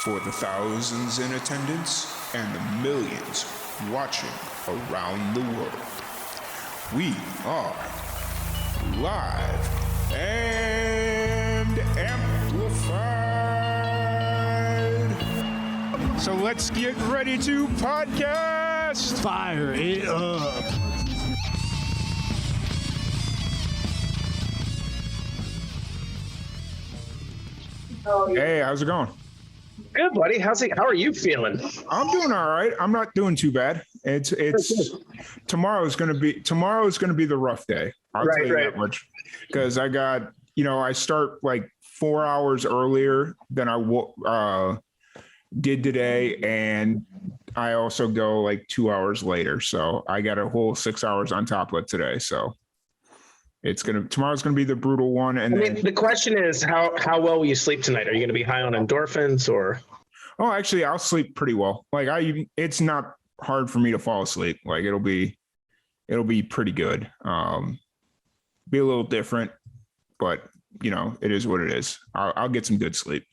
For the thousands in attendance and the millions watching around the world, we are live and amplified. So let's get ready to podcast. Fire it up. Hey, how's it going? Good, buddy. How are you feeling? I'm doing all right. I'm not doing too bad. Tomorrow's gonna be the rough day. I'll tell you that much. Because I start like 4 hours earlier than I did today, and I also go like 2 hours later. So I got a whole 6 hours on top of it today. So tomorrow's gonna be the brutal one. And the question is, how well will you sleep tonight? Are you gonna be high on endorphins or? Oh, actually, I'll sleep pretty well. It's not hard for me to fall asleep. Like it'll be pretty good. Be a little different, but it is what it is. I'll get some good sleep.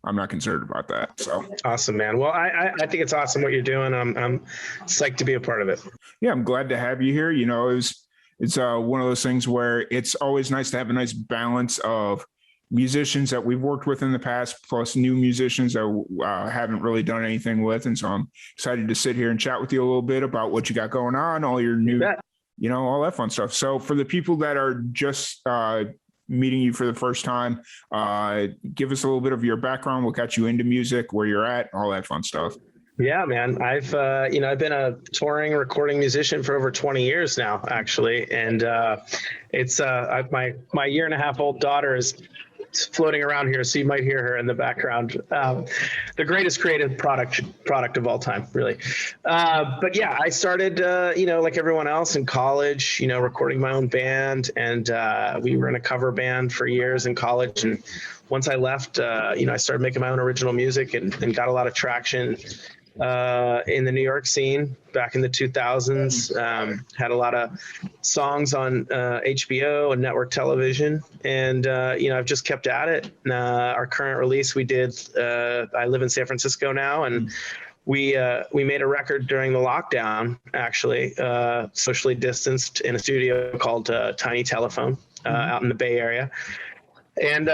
I'm not concerned about that. So awesome, man. Well, I think it's awesome what you're doing. I'm psyched to be a part of it. Yeah, I'm glad to have you here. It's one of those things where it's always nice to have a nice balance of musicians that we've worked with in the past, plus new musicians that haven't really done anything with. And so I'm excited to sit here and chat with you a little bit about what you got going on, all your new, all that fun stuff. So for the people that are just meeting you for the first time, give us a little bit of your background, what got you into music, where you're at, all that fun stuff. Yeah, man. I've been a touring recording musician for over 20 years now, actually. And it's my 1.5-year-old daughter is floating around here, so you might hear her in the background. The greatest creative product of all time, really. But yeah, I started, like everyone else in college, recording my own band, and we were in a cover band for years in college. And once I left, I started making my own original music and got a lot of traction in the New York scene back in the 2000s. Had a lot of songs on HBO and network television, and I've just kept at it. Our current release we did, I live in San Francisco now, and we made a record during the lockdown, actually, socially distanced in a studio called Tiny Telephone out in the Bay Area. And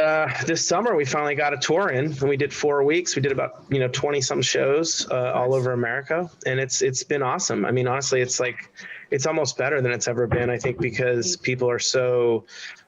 this summer we finally got a tour in, and we did 4 weeks. We did about 20-some shows all over America, and it's been awesome. I mean, honestly, it's almost better than it's ever been. I think because people are so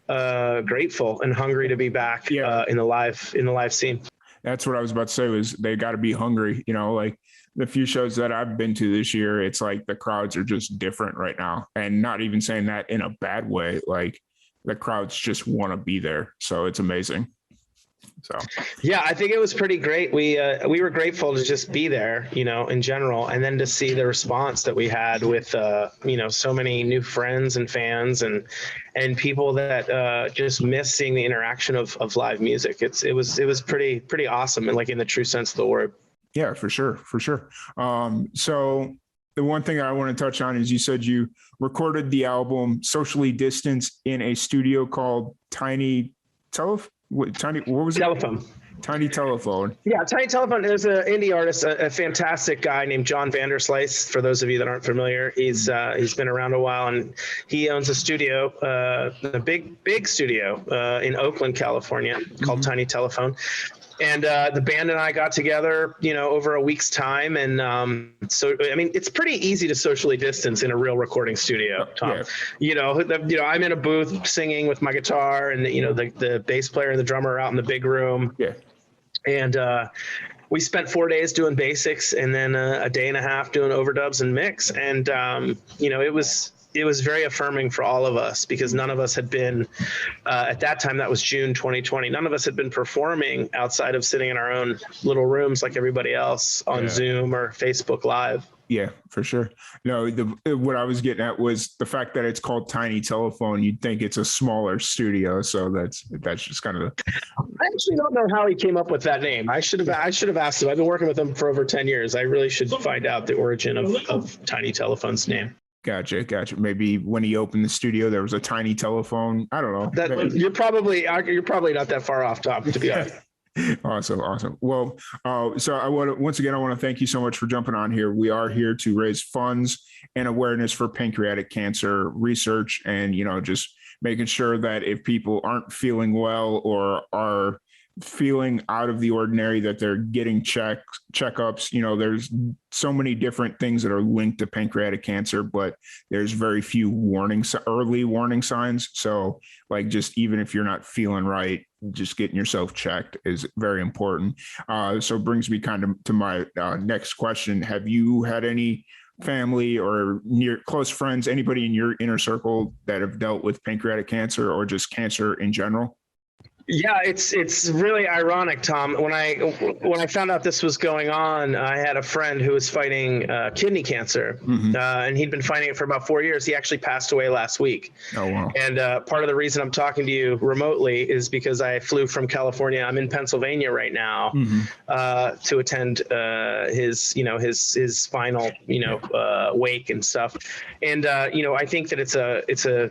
grateful and hungry to be back in the live scene. That's what I was about to say. Was they got to be hungry? Like the few shows that I've been to this year, it's like the crowds are just different right now, and not even saying that in a bad way. Like, the crowds just want to be there. So it's amazing. So, yeah, I think it was pretty great. We were grateful to just be there, in general, and then to see the response that we had with, so many new friends and fans and people that just miss seeing the interaction of live music. It was pretty awesome, and like in the true sense of the word. Yeah, for sure. So the one thing I want to touch on is you said you recorded the album socially distanced in a studio called Tiny Telephone. Tiny Telephone. Yeah, Tiny Telephone is an indie artist, a fantastic guy named John Vanderslice. For those of you that aren't familiar, he's been around a while, and he owns a studio, a big studio in Oakland, California, called Tiny Telephone. And the band and I got together, over a week's time. And so, I mean, it's pretty easy to socially distance in a real recording studio, Tom. Yeah. I'm in a booth singing with my guitar, and, the bass player and the drummer are out in the big room. Yeah. And we spent 4 days doing basics, and then a day and a half doing overdubs and mix. And, it was very affirming for all of us, because none of us had been, at that time, that was June 2020, none of us had been performing outside of sitting in our own little rooms like everybody else on Zoom or Facebook Live. Yeah, for sure. No, what I was getting at was the fact that it's called Tiny Telephone. You'd think it's a smaller studio, so that's just kind of. I actually don't know how he came up with that name. I should have asked him. I've been working with him for over 10 years. I really should find out the origin of Tiny Telephone's name. Gotcha. Maybe when he opened the studio, there was a tiny telephone. I don't know. You're probably not that far off, Tom, to be honest. Awesome. Well, so once again, I want to thank you so much for jumping on here. We are here to raise funds and awareness for pancreatic cancer research, and just making sure that if people aren't feeling well or are feeling out of the ordinary, that they're getting checkups. There's so many different things that are linked to pancreatic cancer, but there's very few early warning signs. So just even if you're not feeling right, just getting yourself checked is very important. So it brings me kind of to my next question. Have you had any family or near close friends, anybody in your inner circle that have dealt with pancreatic cancer or just cancer in general? Yeah, it's really ironic, Tom. When I found out this was going on, I had a friend who was fighting kidney cancer, and he'd been fighting it for about 4 years. He actually passed away last week. Oh wow! And part of the reason I'm talking to you remotely is because I flew from California. I'm in Pennsylvania right now to attend his final wake and stuff. And I think that it's a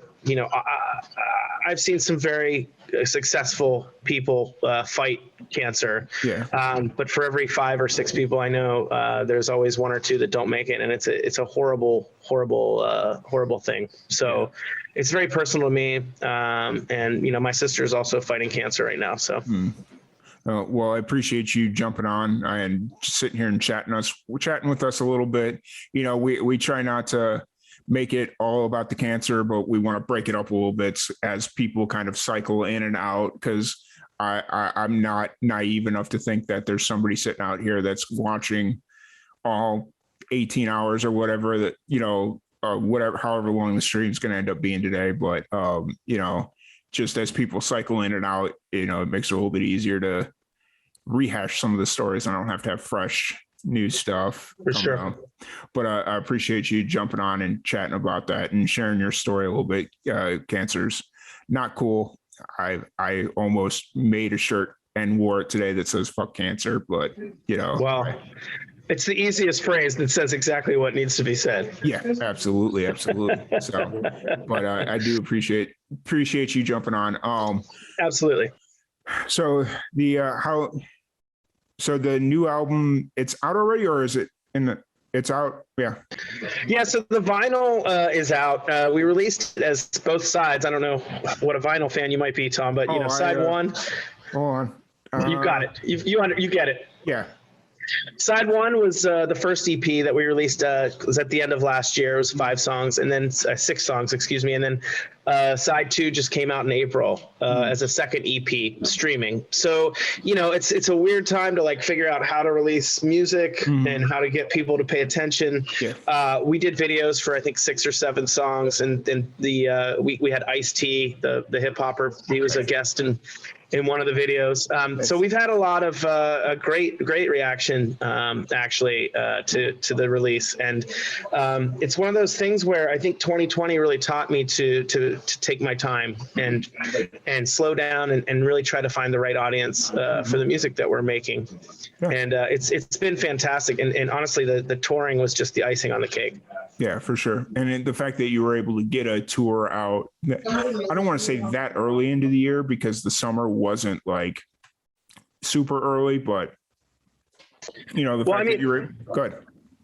I've seen some very successful people fight cancer. Yeah. But for every 5 or 6 people I know, there's always 1 or 2 that don't make it, and it's a horrible thing. So it's very personal to me. And my sister is also fighting cancer right now. So. Well, I appreciate you jumping on and sitting here and chatting with us a little bit. We try not to make it all about the cancer, but we want to break it up a little bit as people kind of cycle in and out, because I'm not naive enough to think that there's somebody sitting out here that's watching all 18 hours or whatever that, however long the stream is going to end up being today. But, just as people cycle in and out, it makes it a little bit easier to rehash some of the stories. I don't have to have fresh new stuff. For sure. Out. But I appreciate you jumping on and chatting about that and sharing your story a little bit. Cancer's not cool. I almost made a shirt and wore it today that says "fuck cancer," but Well, it's the easiest phrase that says exactly what needs to be said. Yeah, absolutely. So, but I do appreciate you jumping on. Absolutely. So the new album, it's out already, or is it it's out? Yeah. Yeah. So the vinyl is out. We released it as both sides. I don't know what a vinyl fan you might be, Tom, but side one. Hold on. You got it. You get it. Yeah. Side one was the first EP that we released. Was at the end of last year. It was 5 songs, and then 6 songs, excuse me. And then side 2 just came out in April as a second EP streaming. So it's a weird time to figure out how to release music and how to get people to pay attention. Yeah. We did videos for I think 6 or 7 songs, and then we had Ice-T, the hip hopper. He was a guest in one of the videos. So we've had a lot of a great reaction actually to the release, and it's one of those things where I think 2020 really taught me to take my time and slow down and really try to find the right audience for the music that we're making. Yeah. And it's been fantastic, and honestly the touring was just the icing on the cake. Yeah, for sure. And the fact that you were able to get a tour out, I don't want to say that early into the year because the summer wasn't super early, but that you were good.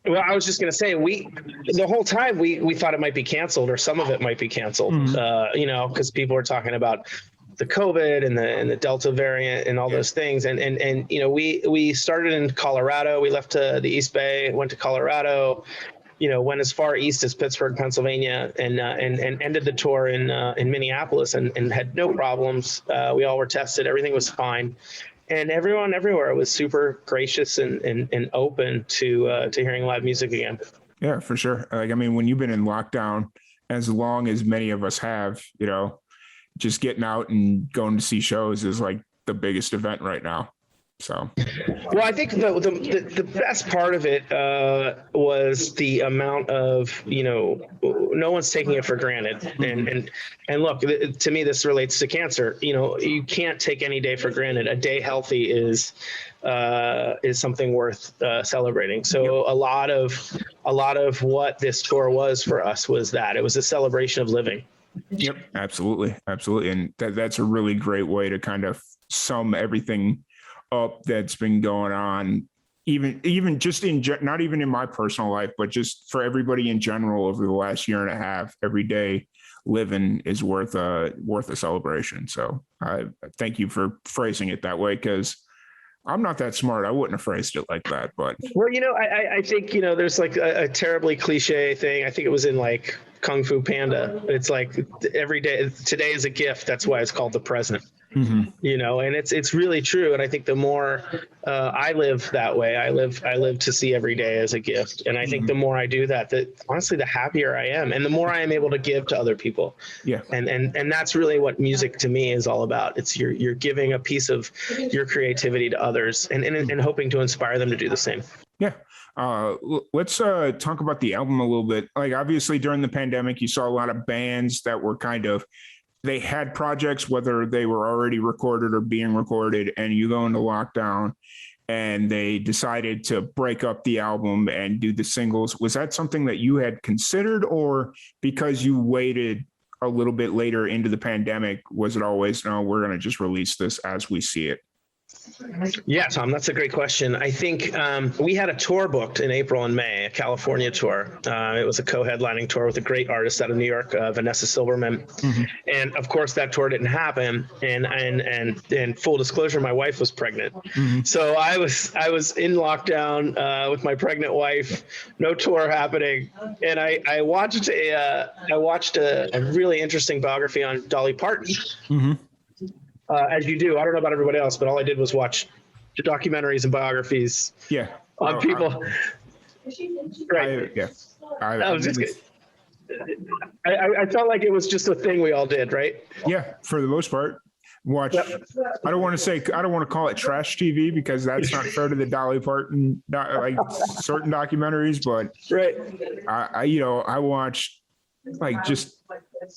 Well, I was just going to say, the whole time we thought it might be canceled, or some of it might be canceled, because people were talking about the COVID and the Delta variant and all those things. And we started in Colorado. We left the East Bay, went to Colorado, went as far east as Pittsburgh, Pennsylvania, and ended the tour in Minneapolis and had no problems. We all were tested. Everything was fine. And everyone everywhere was super gracious and open to hearing live music again. Yeah, for sure. When you've been in lockdown as long as many of us have, just getting out and going to see shows is the biggest event right now. So, well, I think the best part of it was the amount of, no one's taking it for granted. And look, to me, this relates to cancer. You can't take any day for granted. A day healthy is something worth celebrating. So a lot of what this tour was for us was that it was a celebration of living. Yep, absolutely. And that's a really great way to kind of sum everything up that's been going on, even just not even in my personal life, but just for everybody in general over the last year and a half. Every day living is worth a celebration. So I thank you for phrasing it that way, because I'm not that smart. I wouldn't have phrased it like that, but. Well, I think, there's like a terribly cliche thing. I think it was in like Kung Fu Panda. It's like every day, today is a gift. That's why it's called the present. Mm-hmm. And it's really true. And I think the more I live that way, I live to see every day as a gift. And I think the more I do that honestly, the happier I am, and the more I am able to give to other people. Yeah. And that's really what music to me is all about. It's you're giving a piece of your creativity to others and hoping to inspire them to do the same. Yeah. Let's talk about the album a little bit. Like, obviously during the pandemic, you saw a lot of bands that were they had projects, whether they were already recorded or being recorded, and you go into lockdown and they decided to break up the album and do the singles. Was that something that you had considered, or because you waited a little bit later into the pandemic, was it always, no, we're going to just release this as we see it? Yeah, Tom, that's a great question. I think we had a tour booked in April and May, a California tour. It was a co-headlining tour with a great artist out of New York, Vanessa Silverman. Mm-hmm. And of course, that tour didn't happen. And full disclosure, my wife was pregnant. Mm-hmm. So I was in lockdown with my pregnant wife, no tour happening. And I watched a really interesting biography on Dolly Parton. Mm-hmm. As you do. I don't know about everybody else, but all I did was watch documentaries and biographies on people. Right. I felt like it was just a thing we all did, right? Yeah, for the most part. Watch. Yep. I don't want to call it trash TV, because that's not fair to the Dolly Parton, like certain documentaries, but right. I watched like just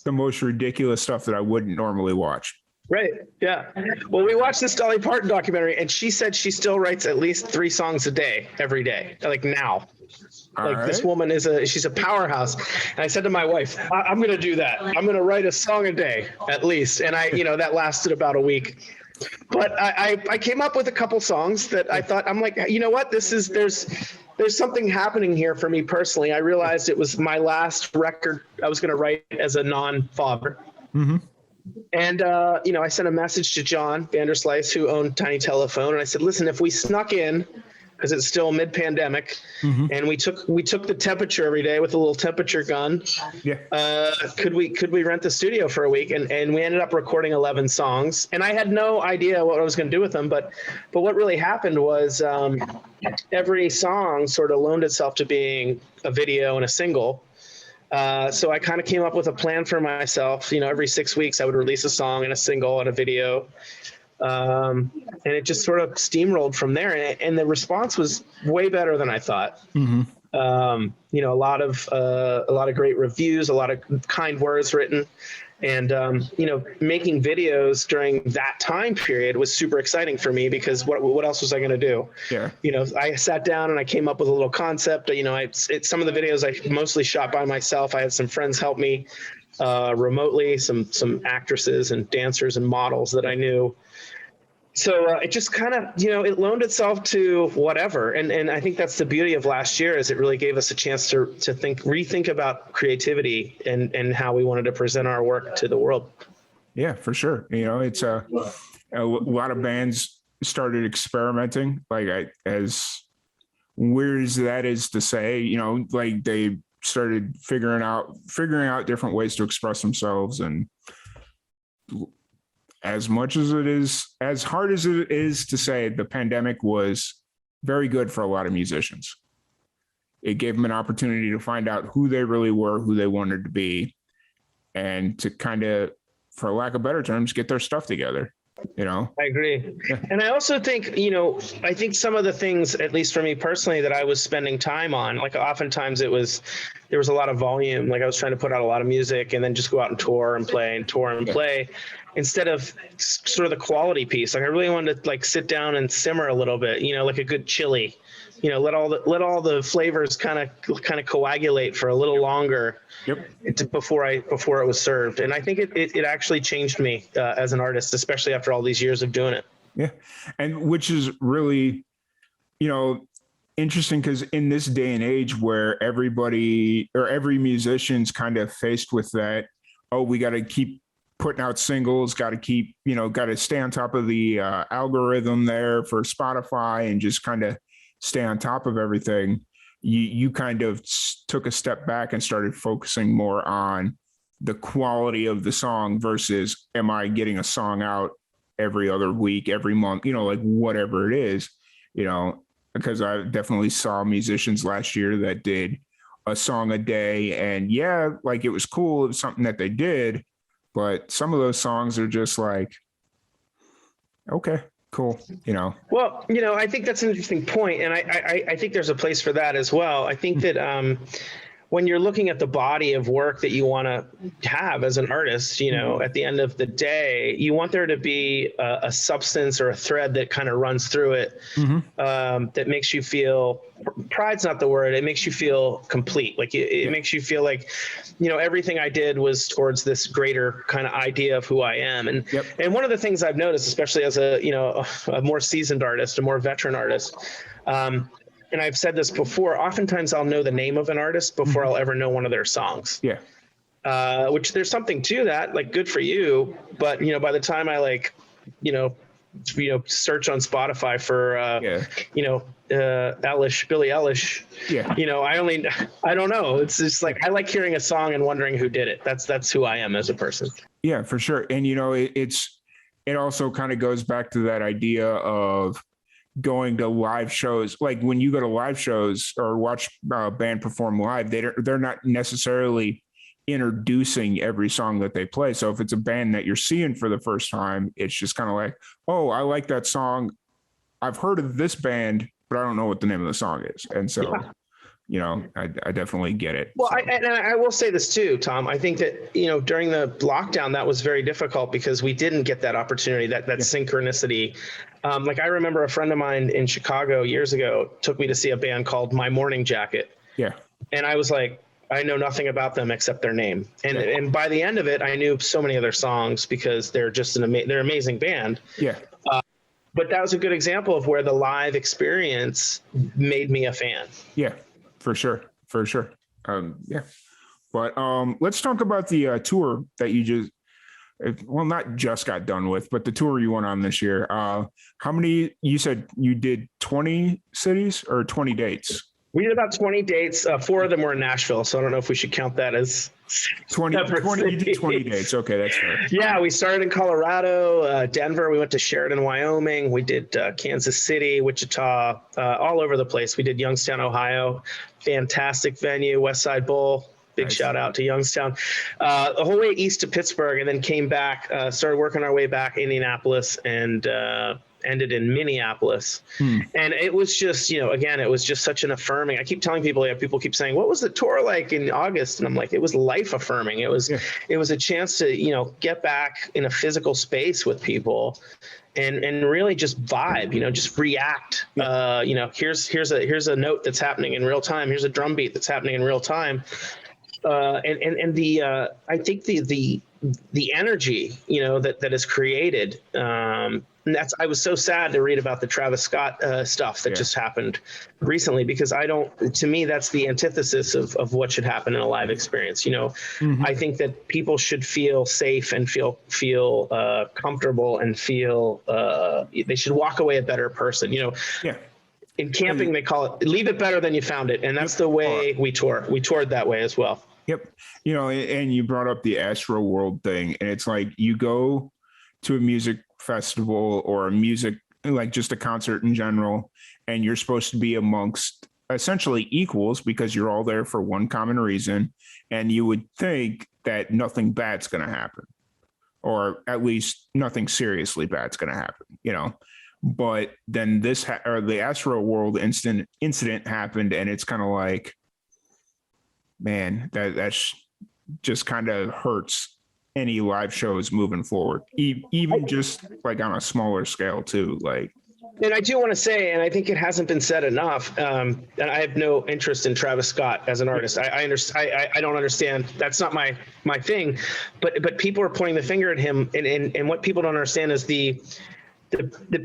the most ridiculous stuff that I wouldn't normally watch. Right. Yeah. Well, we watched this Dolly Parton documentary, and she said she still writes at least 3 songs a day, every day, like now. This woman she's a powerhouse. And I said to my wife, I'm going to do that. I'm going to write a song a day at least. And that lasted about a week. But I came up with a couple songs that I thought, I'm like, you know what, there's something happening here for me personally. I realized it was my last record I was going to write as a non-father. Mm-hmm. And, I sent a message to John Vanderslice, who owned Tiny Telephone. And I said, listen, if we snuck in, because it's still mid-pandemic, mm-hmm. and we took the temperature every day with a little temperature gun, could we rent the studio for a week? And we ended up recording 11 songs. And I had no idea what I was going to do with them. But what really happened was every song sort of loaned itself to being a video and a single. So I kind of came up with a plan for myself. Every 6 weeks I would release a song and a single and a video. And it just sort of steamrolled from there. And the response was way better than I thought. Mm-hmm. A lot of great reviews, a lot of kind words written. And, making videos during that time period was super exciting for me, because what else was I going to do? Yeah. I sat down and I came up with a little concept. Some of the videos I mostly shot by myself. I had some friends help me remotely, some actresses and dancers and models that I knew. So it just kind of, it loaned itself to whatever. And I think that's the beauty of last year, is it really gave us a chance to rethink about creativity and how we wanted to present our work to the world. Yeah, for sure. It's a lot of bands started experimenting, as weird as that is to say, they started figuring out different ways to express themselves. And as hard as it is to say, the pandemic was very good for a lot of musicians. It gave them an opportunity to find out who they really were, who they wanted to be, and to kind of, for lack of better terms, get their stuff together. I agree. Yeah. And I also think, I think some of the things, at least for me personally, that I was spending time on, like oftentimes there was a lot of volume. Like I was trying to put out a lot of music and then just go out and tour and play and tour and play, instead of sort of the quality piece. Like I really wanted to sit down and simmer a little bit, like a good chili, let all the flavors kind of coagulate for a little longer. Yep. Before it was served. And I think it actually changed me as an artist, especially after all these years of doing it. Yeah. And which is really, you know, interesting because in this day and age where everybody or every musician's kind of faced with that, oh, we got to keep putting out singles, got to keep, got to stay on top of the algorithm there for Spotify and just kind of stay on top of everything. You kind of took a step back and started focusing more on the quality of the song versus am I getting a song out every other week, every month, like whatever it is, because I definitely saw musicians last year that did a song a day. And yeah, like it was cool. It was something that they did. But some of those songs are just like, okay, cool. Well, I think that's an interesting point, and I think there's a place for that as well. I think that when you're looking at the body of work that you want to have as an artist, at the end of the day, you want there to be a substance or a thread that kind of runs through it, that makes you feel, pride's not the word, it makes you feel complete. Like it makes you feel like, everything I did was towards this greater kind of idea of who I am. And and one of the things I've noticed, especially as a more seasoned artist, a more veteran artist, and I've said this before, oftentimes I'll know the name of an artist before I'll ever know one of their songs. Yeah. Which there's something to that, like good for you. But, by the time I search on Spotify for, Billie Eilish, I don't know. It's just like, I like hearing a song and wondering who did it. That's who I am as a person. Yeah, for sure. And, it also kind of goes back to that idea of going to live shows. Like when you go to live shows or watch a band perform live, they're not necessarily introducing every song that they play. So if it's a band that you're seeing for the first time, it's just kind of like, oh, I like that song. I've heard of this band, but I don't know what the name of the song is. And so, I definitely get it. Well, I will say this too, Tom. I think that, during the lockdown, that was very difficult because we didn't get that opportunity, that synchronicity. Like I remember a friend of mine in Chicago years ago took me to see a band called My Morning Jacket. Yeah. And I was like, I know nothing about them except their name. And by the end of it, I knew so many of their songs because they're just they're an amazing band. Yeah. But that was a good example of where the live experience made me a fan. Yeah, for sure. Yeah. But let's talk about the tour that you not just got done with, but the tour you went on this year. How many, you said you did 20 cities or 20 dates? We did about 20 dates. 4 of them were in Nashville, so I don't know if we should count that as 20. You did 20 dates. Okay, that's fair. Yeah, we started in Colorado, Denver. We went to Sheridan, Wyoming. We did Kansas City, Wichita, all over the place. We did Youngstown, Ohio. Fantastic venue, Westside Bowl. Big shout out to Youngstown. The whole way east to Pittsburgh, and then came back, started working our way back Indianapolis, and ended in Minneapolis. And it was just, again, it was just such an affirming. I keep telling people, people keep saying, what was the tour like in August? And I'm like, it was life affirming. It was a chance to, get back in a physical space with people and really just vibe, just react. Here's a note that's happening in real time. Here's a drum beat that's happening in real time. And I think the energy, that is created, and I was so sad to read about the Travis Scott stuff that just happened recently, because to me, that's the antithesis of what should happen in a live experience. I think that people should feel safe and feel comfortable and feel they should walk away a better person. In camping, they call it leave it better than you found it. And that's the way we tour. We toured that way as well. Yep. And you brought up the Astroworld thing, and it's like you go to a music festival or a music, like just a concert in general, and you're supposed to be amongst essentially equals because you're all there for one common reason. And you would think that nothing bad's going to happen, or at least nothing seriously bad's going to happen, But then the Astroworld incident happened, and it's kind of like, man, that's just kind of hurts any live shows moving forward, even just like on a smaller scale too. Like, and I do want to say, and I think it hasn't been said enough, and I have no interest in Travis Scott as an artist. I don't understand. That's not my thing, but people are pointing the finger at him, and what people don't understand is the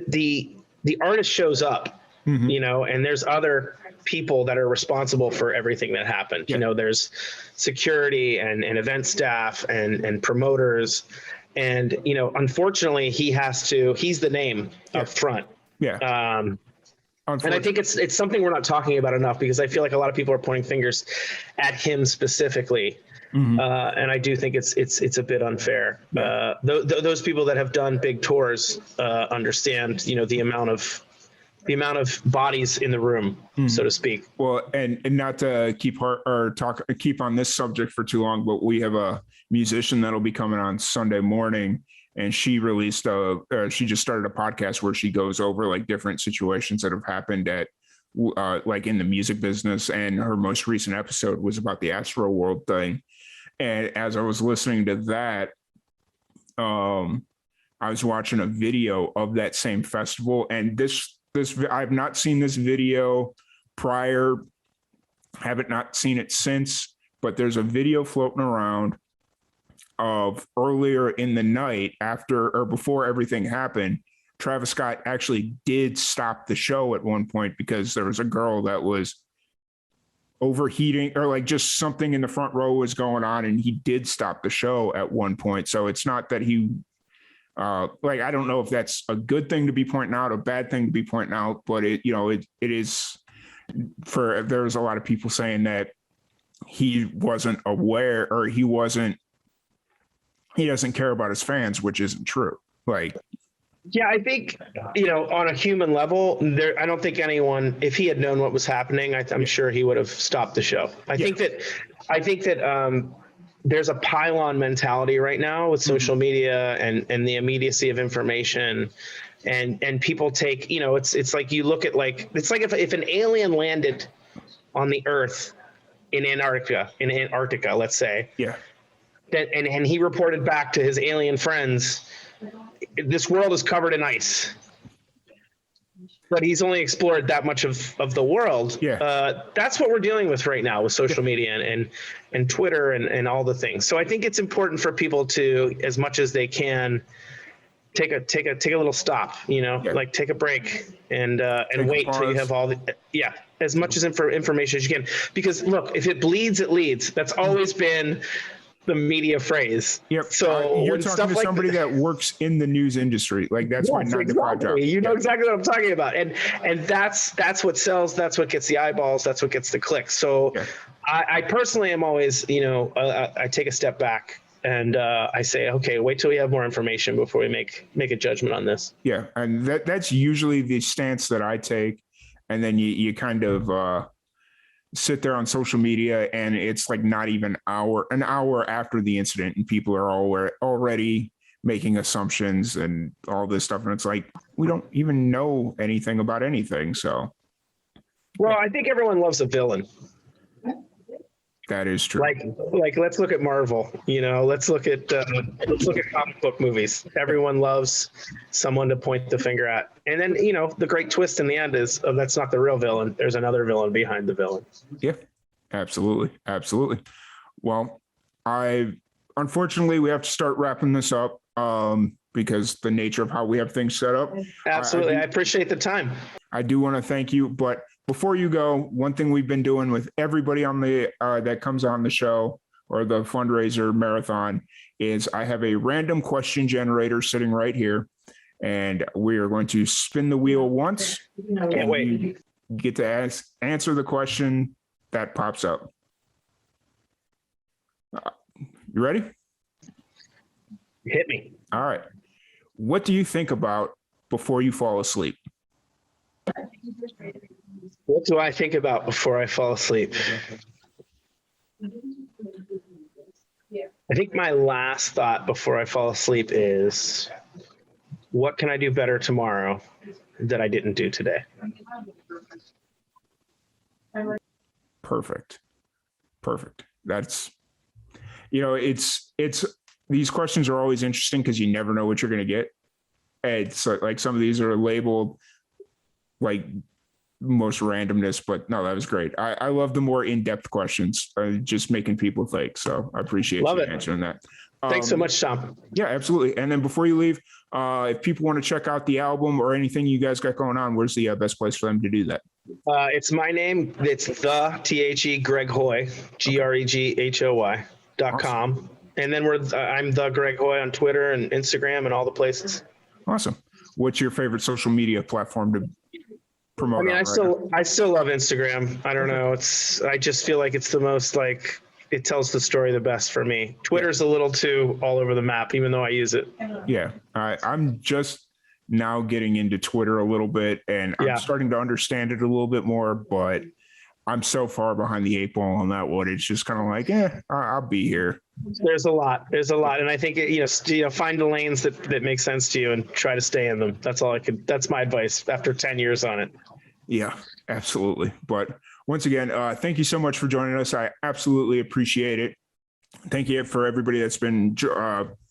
the artist shows up, you know, and there's other people that are responsible for everything that happened. You know, there's security and event staff and promoters. And, you know, unfortunately, he's the name up front. And I think it's something we're not talking about enough, because I feel like a lot of people are pointing fingers at him specifically. And I do think it's a bit unfair. Those people that have done big tours understand, you know, the amount of bodies in the room, so to speak. Well, and not to keep on this subject for too long, but we have a musician that'll be coming on Sunday morning, and she released she just started a podcast where she goes over like different situations that have happened at like in the music business, and her most recent episode was about the Astroworld thing. And as I was listening to that, I was watching a video of that same festival, and this I've not seen this video prior, haven't not seen it since, but there's a video floating around of earlier in the night, after or before everything happened. Travis Scott actually did stop the show at one point because there was a girl that was overheating, or like just something in the front row was going on, and he did stop the show at one point. So it's not that he like, I don't know if that's a good thing to be pointing out, a bad thing to be pointing out, but it is there's a lot of people saying that he wasn't aware, or he doesn't care about his fans, which isn't true. Like, yeah, I think, you know, on a human level, I don't think anyone, if he had known what was happening, I'm sure he would have stopped the show. I think that there's a pylon mentality right now with social media and the immediacy of information, and people take, you know, it's like, you look at, like, it's like if an alien landed on the Earth in Antarctica, let's say, and he reported back to his alien friends, this world is covered in ice, but he's only explored that much of the world. That's what we're dealing with right now with social media and Twitter and all the things. So I think it's important for people to, as much as they can, take a little stop, you know, like take a break and wait till you have all the, as much as information as you can. Because look, if it bleeds, it leads. That's always been the media phrase. So you're talking to somebody that works in the news industry. Like, that's my 9 to 5 job. You know exactly what I'm talking about. And that's what sells. That's what gets the eyeballs. That's what gets the clicks. So I personally am always, you know, I take a step back and I say, okay, wait till we have more information before we make a judgment on this. Yeah. And that's usually the stance that I take. And then you kind of sit there on social media, and it's like not even an hour after the incident, and people are already making assumptions and all this stuff. And it's like, we don't even know anything about anything. So, well, I think everyone loves a villain. That is true. Like let's look at Marvel, you know, let's look at comic book movies. Everyone loves someone to point the finger at. And then, you know, the great twist in the end is, that's not the real villain. There's another villain behind the villain. Yeah, absolutely. Absolutely. Well, unfortunately, we have to start wrapping this up because the nature of how we have things set up. Absolutely. I appreciate the time. I do want to thank you, but before you go, one thing we've been doing with everybody on the that comes on the show or the fundraiser marathon is I have a random question generator sitting right here, and we are going to spin the wheel once. Can't wait. You get to answer the question that pops up. You ready? Hit me. All right. What do you think about before you fall asleep? What do I think about before I fall asleep? I think my last thought before I fall asleep is, what can I do better tomorrow that I didn't do today? Perfect. That's, you know, it's these questions are always interesting because you never know what you're going to get. It's like some of these are labeled like most randomness, but no, that was great. I love the more in-depth questions, just making people think. So I appreciate Love you it. answering that. Thanks so much, Tom. Yeah, absolutely. And then before you leave, if people want to check out the album or anything you guys got going on, where's the best place for them to do that? It's my name. It's the THE Greg Hoy, GREGHOY.com. And then I'm the Greg Hoy on Twitter and Instagram and all the places. Awesome. What's your favorite social media platform to promote? I mean, I still love Instagram. I don't know. I just feel like it's the most like, it tells the story the best for me. Twitter's a little too all over the map, even though I use it. Yeah. I'm just now getting into Twitter a little bit, and I'm starting to understand it a little bit more, but I'm so far behind the 8 ball on that one. It's just kind of like, I'll be here. There's a lot. And I think, find the lanes that make sense to you and try to stay in them. That's my advice after 10 years on it. Yeah, absolutely. But once again, thank you so much for joining us. I absolutely appreciate it. Thank you for everybody that's been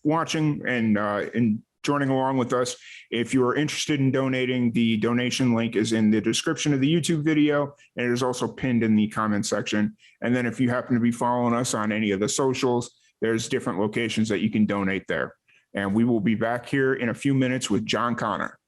watching and joining along with us. If you are interested in donating, the donation link is in the description of the YouTube video, and it is also pinned in the comment section. And then if you happen to be following us on any of the socials, there's different locations that you can donate there. And we will be back here in a few minutes with John Connor.